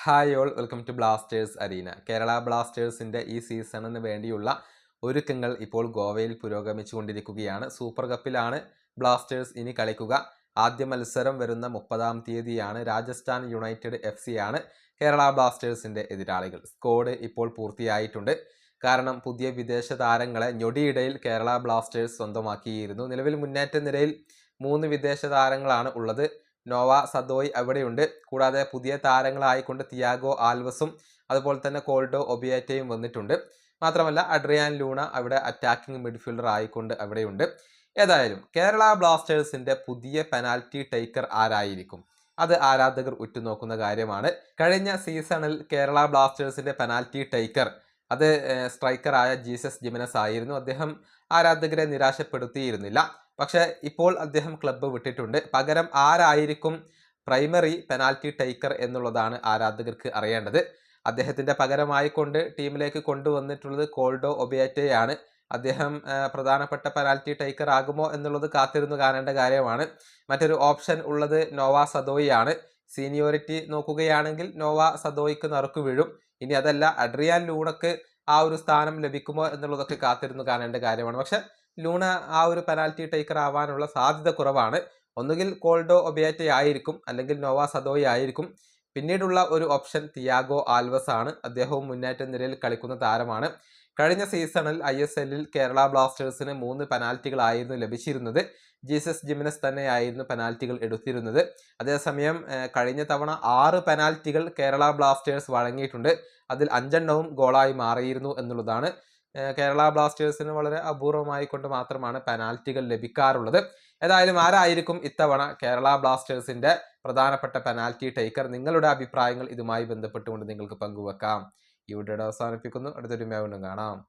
Hi all welcome to Blasters arena. Kerala ബ്ലാസ്റ്റേഴ്സിൻ്റെ ഈ സീസണിന് വേണ്ടിയുള്ള ഒരുക്കങ്ങൾ ഇപ്പോൾ ഗോവയിൽ പുരോഗമിച്ചുകൊണ്ടിരിക്കുകയാണ്. സൂപ്പർ കപ്പിലാണ് ബ്ലാസ്റ്റേഴ്സ് ഇനി കളിക്കുക. ആദ്യ മത്സരം വരുന്ന 30-ാം തീയതിയാണ്. രാജസ്ഥാൻ യുണൈറ്റഡ് FC ആണ് കേരള ബ്ലാസ്റ്റേഴ്സിൻ്റെ എതിരാളികൾ. സ്ക്വാഡ് ഇപ്പോൾ പൂർത്തിയായിട്ടുണ്ട്. കാരണം പുതിയ വിദേശ താരങ്ങളെ ഞൊടിയിടയിൽ കേരള ബ്ലാസ്റ്റേഴ്സ് സ്വന്തമാക്കിയിരുന്നു. നിലവിൽ മുന്നേറ്റ നിരയിൽ 3 വിദേശ താരങ്ങളാണ് ഉള്ളത്. നോവ സദോയ് അവിടെയുണ്ട്. കൂടാതെ പുതിയ താരങ്ങളായിക്കൊണ്ട് തിയാഗോ ആൽവസും അതുപോലെ തന്നെ കോൾഡോ ഒബിയേറ്റയും വന്നിട്ടുണ്ട്. മാത്രമല്ല അഡ്രിയാൻ ലൂണ അവിടെ അറ്റാക്കിംഗ് മിഡ്ഫീൽഡർ ആയിക്കൊണ്ട് അവിടെയുണ്ട്. ഏതായാലും കേരള ബ്ലാസ്റ്റേഴ്സിന്റെ പുതിയ പെനാൽറ്റി ടേക്കർ ആരായിരിക്കും? അത് ആരാധകർ ഉറ്റുനോക്കുന്ന കാര്യമാണ്. കഴിഞ്ഞ സീസണിൽ കേരള ബ്ലാസ്റ്റേഴ്സിന്റെ പെനാൽറ്റി ടേക്കർ അത് സ്ട്രൈക്കറായ ജീസസ് ജിമനസ് ആയിരുന്നു. അദ്ദേഹം ആരാധകരെ നിരാശപ്പെടുത്തിയിരുന്നില്ല. പക്ഷേ ഇപ്പോൾ അദ്ദേഹം ക്ലബ്ബ് വിട്ടിട്ടുണ്ട്. പകരം ആരായിരിക്കും പ്രൈമറി പെനാൽറ്റി ടേക്കർ എന്നുള്ളതാണ് ആരാധകർക്ക് അറിയേണ്ടത്. അദ്ദേഹത്തിൻ്റെ പകരമായിക്കൊണ്ട് ടീമിലേക്ക് കൊണ്ടുവന്നിട്ടുള്ളത് കോൾഡോ ഒബിയേറ്റയാണ്. അദ്ദേഹം പ്രധാനപ്പെട്ട പെനാൽറ്റി ടേക്കർ ആകുമോ എന്നുള്ളത് കാത്തിരുന്ന് കാണേണ്ട കാര്യമാണ്. മറ്റൊരു ഓപ്ഷൻ ഉള്ളത് നോവ സദോയി ആണ്. സീനിയോറിറ്റി നോക്കുകയാണെങ്കിൽ നോവ സദോയിക്ക് നറുക്ക് വീഴും. ഇനി അതല്ല അഡ്രിയാൻ ലൂണക്ക് ആ ഒരു സ്ഥാനം ലഭിക്കുമോ എന്നുള്ളതൊക്കെ കാത്തിരുന്ന് കാണേണ്ട കാര്യമാണ്. പക്ഷെ ലൂണ ആ ഒരു പെനാൽറ്റി ടേക്കർ ആവാനുള്ള സാധ്യത കുറവാണ്. ഒന്നുകിൽ കോൾഡോ ഒബിയേറ്റ ആയിരിക്കും, അല്ലെങ്കിൽ നോവ സദോയി ആയിരിക്കും. പിന്നീടുള്ള ഒരു ഓപ്ഷൻ തിയാഗോ ആൽവസ് ആണ്. അദ്ദേഹവും മുന്നേറ്റ നിരയിൽ കളിക്കുന്ന താരമാണ്. കഴിഞ്ഞ സീസണിൽ ISLൽ കേരള ബ്ലാസ്റ്റേഴ്സിന് 3 പെനാൽറ്റികളായിരുന്നു ലഭിച്ചിരുന്നത്. ജീസസ് ജിമനസ് തന്നെയായിരുന്നു പെനാൽറ്റികൾ എടുത്തിരുന്നത്. അതേസമയം കഴിഞ്ഞ തവണ 6 പെനാൽറ്റികൾ കേരള ബ്ലാസ്റ്റേഴ്സ് വഴങ്ങിയിട്ടുണ്ട്. അതിൽ 5 ഗോളായി മാറിയിരുന്നു എന്നുള്ളതാണ്. കേരള ബ്ലാസ്റ്റേഴ്സിന് വളരെ അപൂർവമായിക്കൊണ്ട് മാത്രമാണ് പെനാൽറ്റികൾ ലഭിക്കാറുള്ളത്. ഏതായാലും ആരായിരിക്കും ഇത്തവണ കേരള ബ്ലാസ്റ്റേഴ്സിന്റെ പ്രധാനപ്പെട്ട പെനാൽറ്റി ടേക്കർ? നിങ്ങളുടെ അഭിപ്രായങ്ങൾ ഇതുമായി ബന്ധപ്പെട്ടുകൊണ്ട് നിങ്ങൾക്ക് പങ്കുവെക്കാം. ഈ വീഡിയോ അവസാനിപ്പിക്കുന്നു. അടുത്തൊരു വീണ്ടും കാണാം.